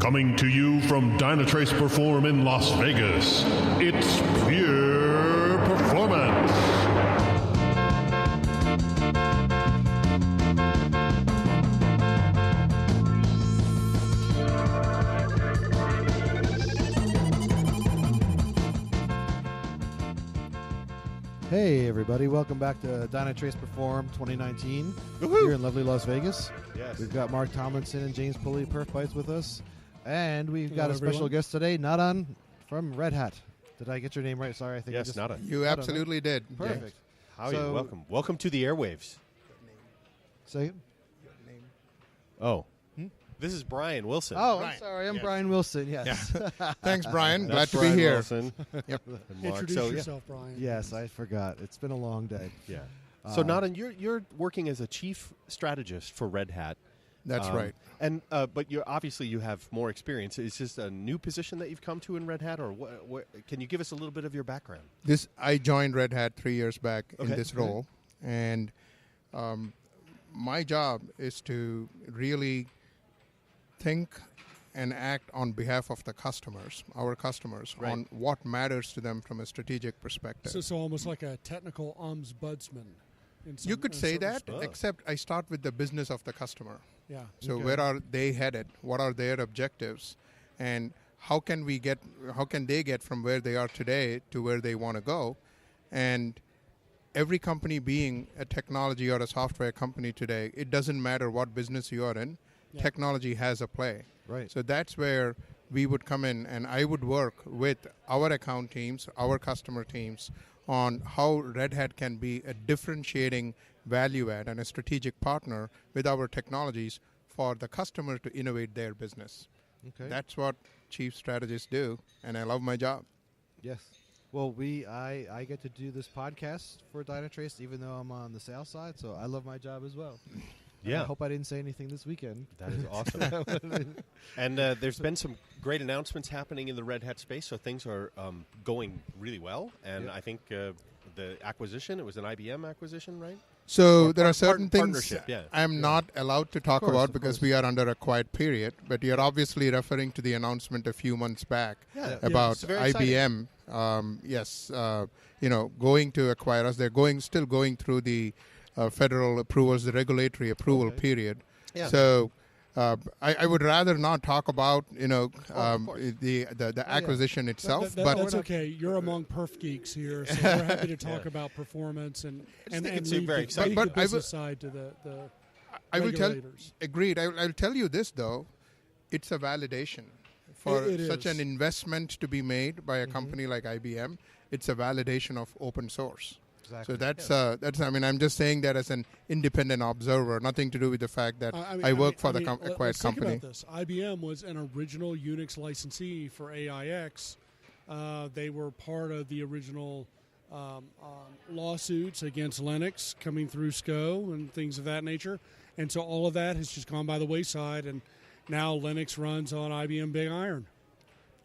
Coming to you from Dynatrace PERFORM in Las Vegas, it's pure performance. Hey everybody, welcome back to Dynatrace PERFORM 2019 here in lovely Las Vegas. Yes. We've got Mark Tomlinson and James Pulley, Perf Bites, with us. And we've got a everyone. special guest today, Nadhan from Redhat. Did I get your name right? Sorry, I think Yes, Nadhan. You absolutely did. Perfect. James. How are So- you? Welcome. Welcome to the airwaves. Say, Oh. This is Brian Wilson. oh, I'm Brian. sorry, I'm Yes. Brian Wilson, yes. Thanks, Brian. Glad That's to Brian be here. Wilson. Yep. And Mark. Introduce So, yourself, Brian. Yes, I forgot. It's been a long day. Yeah. So, Nadhan, you're working as a chief strategist for Red Hat. That's right. And but you obviously you have more experience. Is this a new position that you've come to in Red Hat, or what? Can you give us a little bit of your background? I joined Red Hat 3 years back Okay. in this role, and my job is to really think and act on behalf of the customers, our customers, Right. on what matters to them from a strategic perspective. So almost like a technical ombudsman. You could say that, Oh. except I start with the business of the customer. Yeah. So Okay. where are they headed? What are their objectives? And how can they get from where they are today to where they want to go? And every company being a technology or a software company today, it doesn't matter what business you are in, Yeah. technology has a play. Right. So that's where we would come in, and I would work with our account teams, our customer teams, on how Red Hat can be a differentiating value add and a strategic partner with our technologies for the customer to innovate their business. Okay. That's what chief strategists do, and I love my job. Yes. Well, I get to do this podcast for Dynatrace, even though I'm on the sales side, so I love my job as well. Yeah. I hope I didn't say anything this weekend. That is awesome. And there's been some great announcements happening in the Red Hat space, so things are going really well. And Yep. I think the acquisition, it was an IBM acquisition, right? So Or there are certain things partnership, yeah. I'm not allowed to talk Of course, about of because course. we are under a quiet period, but you're obviously referring to the announcement a few months back Yeah. about It's very exciting. IBM. Going to acquire us. They're still going through the federal approvals, the regulatory approval Okay. period. Yeah. So I would rather not talk about of course. the acquisition itself. That- but that's okay. You're among perf geeks here, so we're happy to talk about performance and think it's leave very the, exciting. leave But the I business side to the I will tell. regulators. Agreed. I'll tell you this though, it's a validation for It such is. an investment to be made by a company like IBM. It's a validation of open source. Exactly. So that's. I mean, I'm just saying that as an independent observer, nothing to do with the fact that I work for the acquired let's think company. about this. IBM was an original Unix licensee for AIX. They were part of the original lawsuits against Linux coming through SCO and things of that nature. And so all of that has just gone by the wayside, and now Linux runs on IBM Big Iron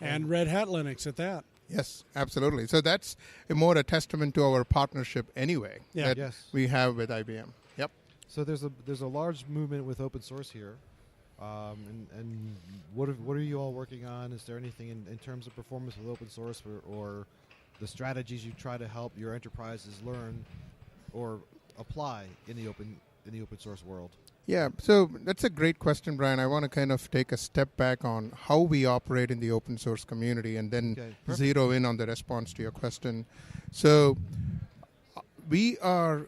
and Red Hat Linux at that. Yes, absolutely. So that's more a testament to our partnership anyway Yeah. that Yes. we have with IBM. Yep. So there's a large movement with open source here, and what are you all working on? Is there anything in terms of performance with open source, or the strategies you try to help your enterprises learn or apply in the open source world? Yeah, so that's a great question, Brian. I want to kind of take a step back on how we operate in the open source community and then Okay, perfect. zero in on the response to your question. So we are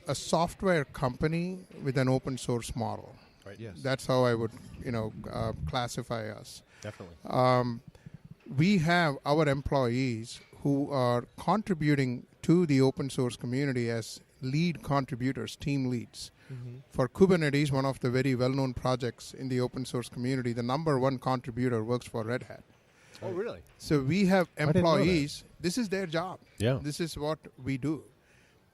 a software company with an open source model. Right. Yes. That's how I would, classify us. Definitely. We have our employees who are contributing to the open source community as lead contributors, team leads. For Kubernetes, one of the very well-known projects in the open source community, the number one contributor works for Red Hat. Oh, really? So we have didn't know that. employees. This is their job. Yeah. This is what we do.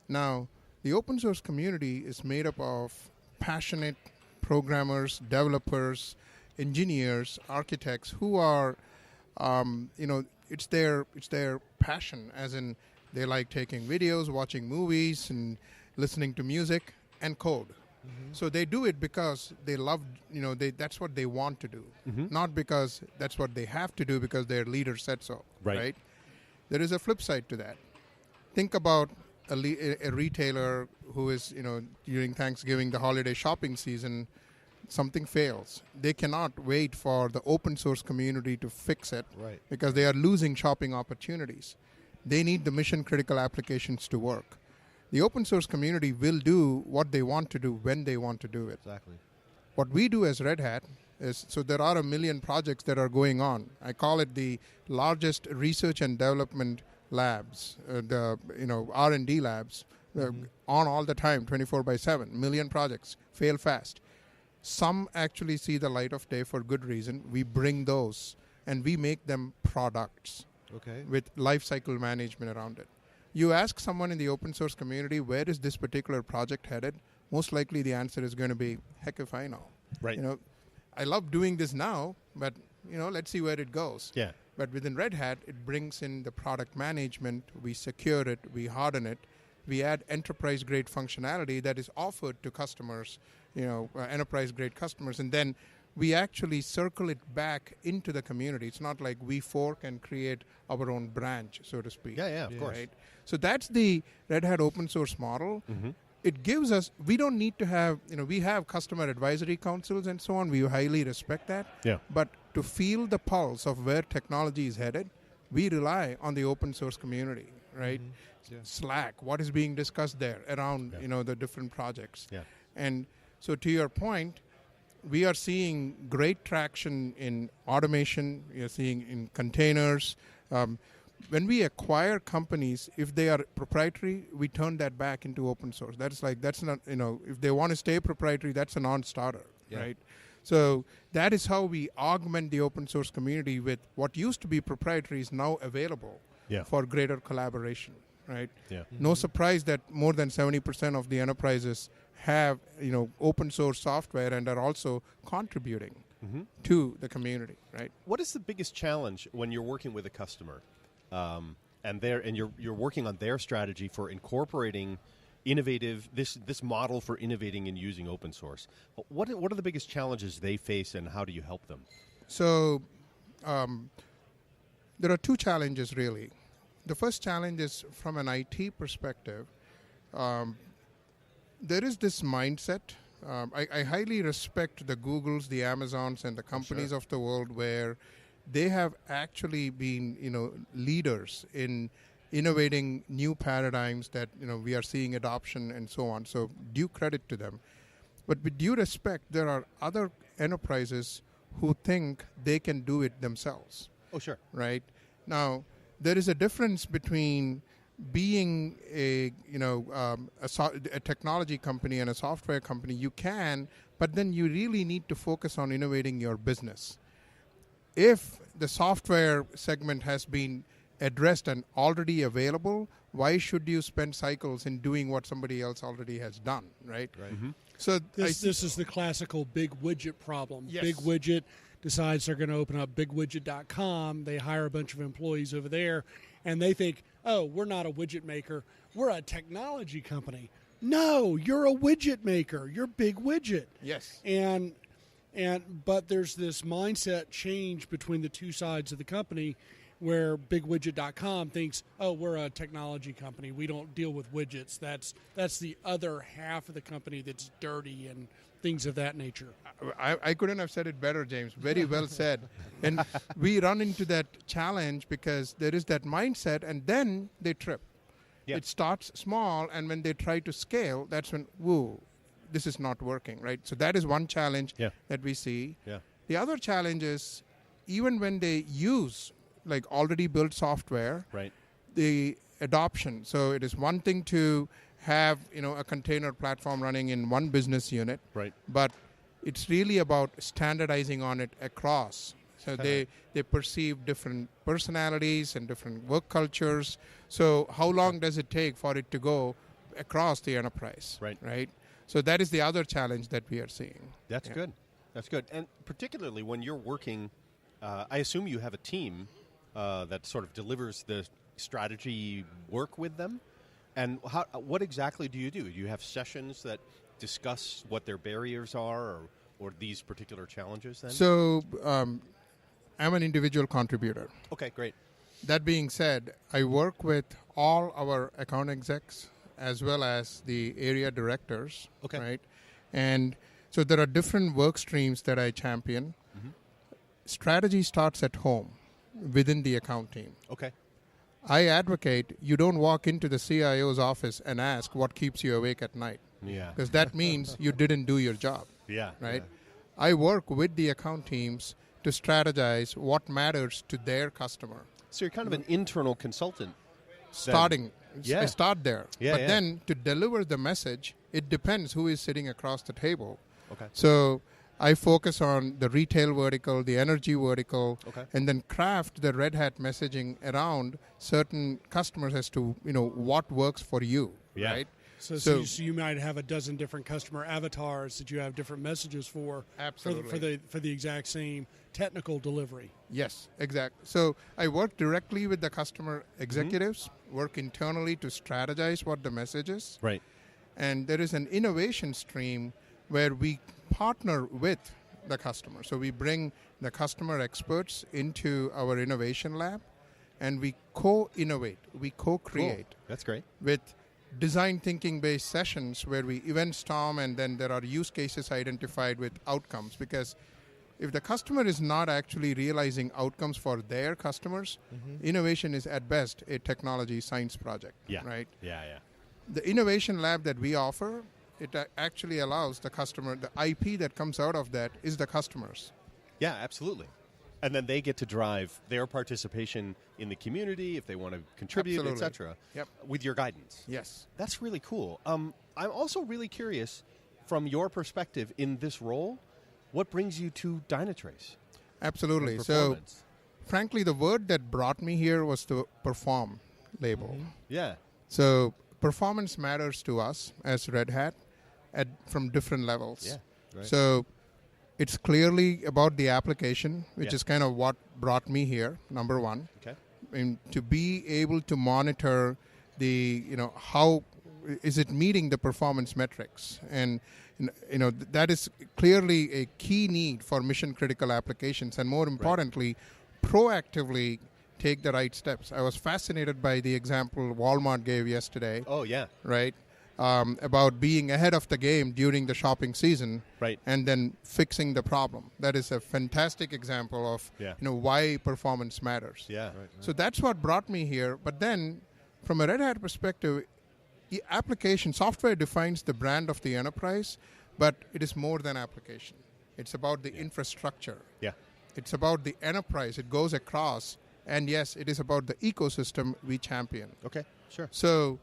Now, the open source community is made up of passionate programmers, developers, engineers, architects who are, it's their passion, as in they like taking videos, watching movies, and listening to music and code. So they do it because they love, that's what they want to do, not because that's what they have to do because their leader said so. Right. There is a flip side to that. Think about a retailer who is, during Thanksgiving, the holiday shopping season, something fails. They cannot wait for the open source community to fix it because they are losing shopping opportunities. They need the mission critical applications to work. The open source community will do what they want to do when they want to do it. Exactly. What we do as Red Hat is, so there are 1 million projects that are going on. I call it the largest research and development labs, the R&D labs, on all the time, 24/7, million projects, fail fast. Some actually see the light of day for good reason. We bring those and we make them products with life cycle management around it. You ask someone in the open source community, where is this particular project headed? Most likely the answer is going to be, heck if I know. Right. I love doing this now, but let's see where it goes. Yeah. But within Red Hat, it brings in the product management. We secure it. We harden it. We add enterprise-grade functionality that is offered to customers, enterprise-grade customers. And then we actually circle it back into the community. It's not like we fork and create our own branch, so to speak. Yeah, of course. Right? So that's the Red Hat open source model. It gives us, we don't need to have, we have customer advisory councils and so on. We highly respect that. Yeah. But to feel the pulse of where technology is headed, we rely on the open source community, right? Slack, what is being discussed there around, the different projects. Yeah. And so to your point, we are seeing great traction in automation. We are seeing in containers. When we acquire companies, if they are proprietary, we turn that back into open source. That's not, if they want to stay proprietary, that's a non-starter, right? So that is how we augment the open source community with what used to be proprietary is now available for greater collaboration, right? Yeah. No surprise that more than 70% of the enterprises have, open source software and are also contributing to the community, right? What is the biggest challenge when you're working with a customer, and you're working on their strategy for incorporating this model for innovating and using open source? What are the biggest challenges they face, and how do you help them? So there are two challenges really. The first challenge is from an IT perspective. There is this mindset. I highly respect the Googles, the Amazons, and the companies of the world where they have actually been, leaders in innovating new paradigms that, we are seeing adoption and so on. So due credit to them. But with due respect, there are other enterprises who think they can do it themselves. Oh, sure. Right? Now, there is a difference between being a technology company and a software company. You can, but then you really need to focus on innovating your business. If the software segment has been addressed and already available, why should you spend cycles in doing what somebody else already has done, right? So this is the classical big widget problem. Yes. Big widget decides they're going to open up bigwidget.com. They hire a bunch of employees over there, and they think, oh, we're not a widget maker. We're a technology company. No, you're a widget maker. You're Big Widget. Yes. But there's this mindset change between the two sides of the company where bigwidget.com thinks, oh, we're a technology company. We don't deal with widgets. That's the other half of the company that's dirty and things of that nature. I couldn't have said it better, James. Very well said. And we run into that challenge because there is that mindset, and then they trip. Yeah. It starts small, and when they try to scale, that's when, whoa, this is not working, right? So that is one challenge that we see. Yeah. The other challenge is even when they use like already built software, right, the adoption. So it is one thing to have a container platform running in one business unit, right? But it's really about standardizing on it across. So they perceive different personalities and different work cultures. So how long does it take for it to go across the enterprise? Right. So that is the other challenge that we are seeing. That's good. That's good. And particularly when you're working, I assume you have a team that sort of delivers the strategy work with them. And what exactly do you do? Do you have sessions that discuss what their barriers are or these particular challenges then? So I'm an individual contributor. Okay, great. That being said, I work with all our account execs as well as the area directors, Okay. right? And so there are different work streams that I champion. Strategy starts at home within the account team. Okay. I advocate you don't walk into the CIO's office and ask what keeps you awake at night, Yeah. because that means you didn't do your job, Yeah. right? I work with the account teams to strategize what matters to their customer. So you're kind of an internal consultant. Starting, Yeah. I start there. Yeah, but yeah. then to deliver the message, it depends who is sitting across the table. Okay. So I focus on the retail vertical, the energy vertical, Okay. and then craft the Red Hat messaging around certain customers as to what works for you, Yeah. right? So you might have a dozen different customer avatars that you have different messages for Absolutely. for the exact same technical delivery. Yes, exactly. So I work directly with the customer executives, work internally to strategize what the message is. Right. And there is an innovation stream where we partner with the customer. So we bring the customer experts into our innovation lab and we co-innovate, we co-create Cool. That's great. with design thinking based sessions where we event storm and then there are use cases identified with outcomes, because if the customer is not actually realizing outcomes for their customers, innovation is at best a technology science project, Yeah. right? Yeah, yeah. The innovation lab that we offer, it actually allows the customer, the IP that comes out of that is the customers. Yeah, absolutely. And then they get to drive their participation in the community if they want to contribute, Absolutely. etc. Yep. With your guidance. Yes. That's really cool. I'm also really curious, from your perspective in this role, what brings you to Dynatrace? Absolutely. and So, performance? frankly, the word that brought me here was the perform label. Yeah. So, performance matters to us as Red Hat from different levels. Yeah. Right. So, it's clearly about the application, which Yeah. is kind of what brought me here, number one. Okay. And to be able to monitor how is it meeting the performance metrics, and that is clearly a key need for mission critical applications, and more importantly, proactively take the right steps. I was fascinated by the example Walmart gave yesterday, Oh, yeah. right? About being ahead of the game during the shopping season, Right. and then fixing the problem. That is a fantastic example of Yeah. why performance matters. Yeah. So that's what brought me here. But then, from a Red Hat perspective, the application software defines the brand of the enterprise, but it is more than application. It's about the infrastructure. Yeah. It's about the enterprise. It goes across. And yes, it is about the ecosystem we champion. Okay. Sure. So,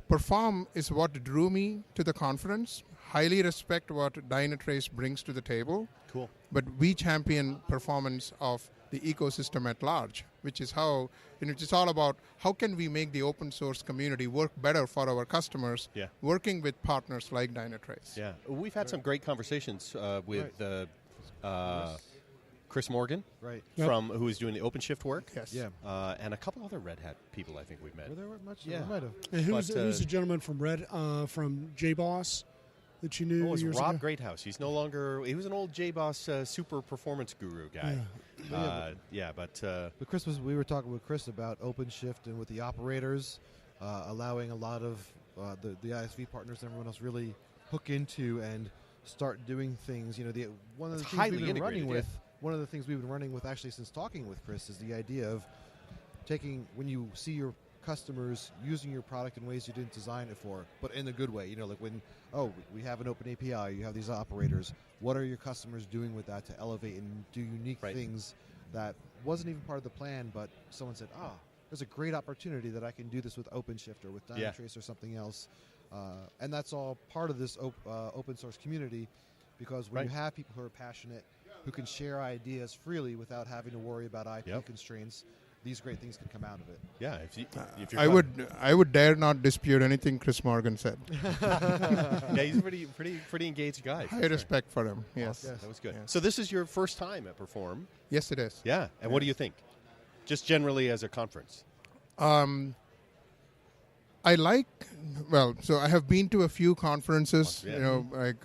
Perform is what drew me to the conference. Highly respect what Dynatrace brings to the table. Cool. But we champion performance of the ecosystem at large, which is how, it's all about how can we make the open source community work better for our customers, Yeah. working with partners like Dynatrace. Yeah. We've had some great conversations with Chris Morgan, Right. from who is doing the OpenShift work. Yes. Yeah. And a couple other Red Hat people I think we've met. Were there much? Yeah. We might have. And who's But, the gentleman from from JBoss that you knew Oh, it was years Rob ago? Greathouse. He's no longer. He was an old JBoss super performance guru guy. But Chris we were talking with Chris about OpenShift and with the operators, allowing a lot of the ISV partners and everyone else really hook into and start doing things. One of the It's things highly we've been running integrated, with. One of the things we've been running with actually since talking with Chris is the idea of taking when you see your customers using your product in ways you didn't design it for, but in a good way. Like when, we have an open API, you have these operators. What are your customers doing with that to elevate and do unique Right. things that wasn't even part of the plan, but someone said, there's a great opportunity that I can do this with OpenShift or with Yeah. Dynatrace or something else. And that's all part of this open source community, because when you Right. have people who are passionate, who can share ideas freely without having to worry about IP Yep. constraints, these great things can come out of it. Yeah. If you're I would dare not dispute anything Chris Morgan said. yeah, he's a pretty engaged guy. High respect for him. Yes. Yes. That was good. Yeah. So this is your first time at Perform. Yes, it is. Yeah. And what do you think? Just generally as a conference. I like, so I have been to a few conferences, Yeah. like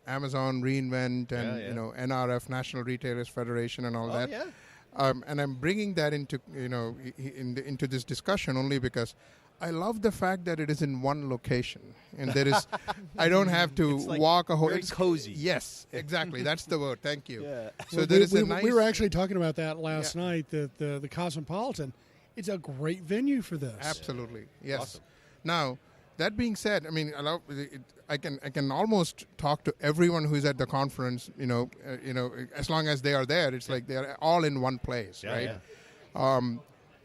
Amazon reInvent and, Yeah. NRF, National Retailers Federation and all that. Yeah. And I'm bringing that into, into this discussion only because I love the fact that it is in one location. And there is, I don't have to It's like walk a whole... very cozy. Yes, exactly. That's the word. Thank you. Yeah. So there is we, a nice... we were actually talking about that last night, that the Cosmopolitan, it's a great venue for this. Absolutely, yes. Awesome. Now, that being said, I mean, I can almost talk to everyone who is at the conference. As long as they are there, it's like they are all in one place, Yeah, right? yeah.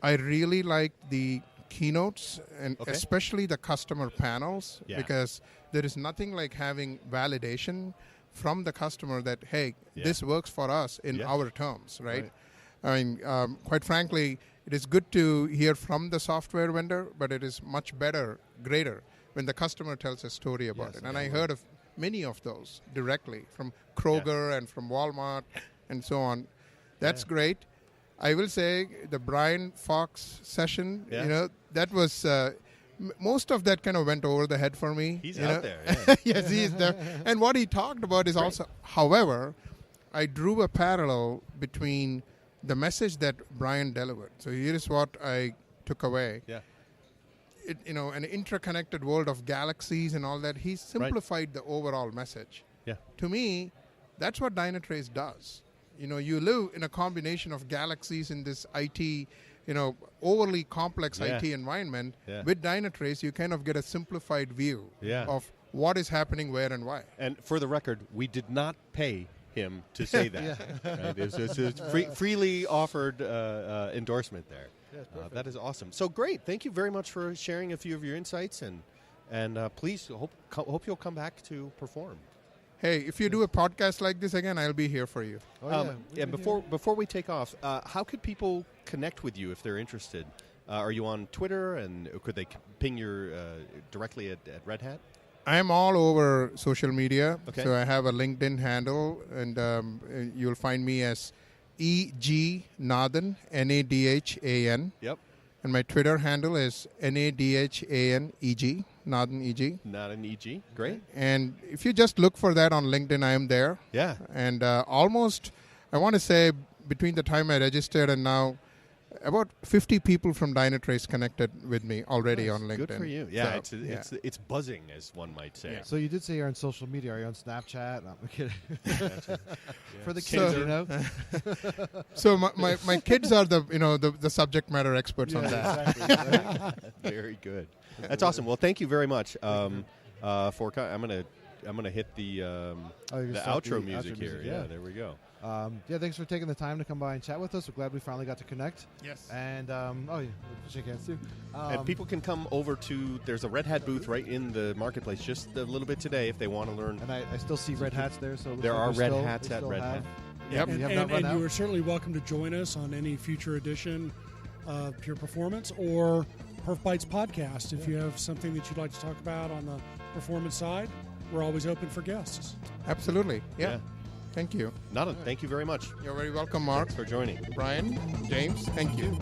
I really like the keynotes and Okay. especially the customer panels Yeah. because there is nothing like having validation from the customer that hey, Yeah. this works for us in Yeah. our terms, right? I mean, quite frankly, it is good to hear from the software vendor, but it is much better, greater, when the customer tells a story about it. And I heard of many of those directly from Kroger and from Walmart and so on. That's great. I will say the Brian Fox session, that was... most of that kind of went over the head for me. He's out there. Yeah. Yes, he is there. And what he talked about is also, however, I drew a parallel between the message that Brian delivered. So here is what I took away. Yeah. An interconnected world of galaxies and all that. He simplified the overall message. Yeah. To me, that's what Dynatrace does. You live in a combination of galaxies in this IT, overly complex IT environment. Yeah. With Dynatrace, you kind of get a simplified view of what is happening where and why. And for the record, we did not pay him to say that. Right? It's freely offered endorsement there. That is awesome. So great. Thank you very much for sharing a few of your insights, and please hope you'll come back to perform. Hey, if you do a podcast like this again, I'll be here for you. And before we take off, how could people connect with you if they're interested? Are you on Twitter, and could they ping your directly at Red Hat? I am all over social media. Okay. So I have a LinkedIn handle, and you'll find me as E.G. Nadhan, Nadhan. Yep. And my Twitter handle is NADHANEG, Nadhan EG. Nadhan EG. Great. And if you just look for that on LinkedIn, I am there. Yeah. And almost, I want to say, between the time I registered and now, about 50 people from Dynatrace connected with me already on LinkedIn. Good for you. Yeah, So, it's buzzing, as one might say. So you did say you're on social media. Are you on Snapchat? No, I'm kidding. For the So- kids, So my kids are the subject matter experts on that. Exactly. Very good. That's awesome. Well, thank you very much. I'm gonna hit the outro music here. Yeah, there we go. Thanks for taking the time to come by and chat with us. We're glad we finally got to connect. Yes. And shake hands too. And people can come over to, there's a Red Hat booth right in the marketplace just a little bit today if they want to learn. And I still see red hats there. So it looks There like are they're red still- hats they at still Red have- Hat. Yep. You have And, not run and out? you are certainly welcome to join us on any future edition of Pure Performance or Perf Bytes podcast. If you have something that you'd like to talk about on the performance side, we're always open for guests. Absolutely. Yeah. Yeah. Thank you. Nadhan, thank you very much. You're very welcome, Mark. Thanks for joining. Brian, James, thank you.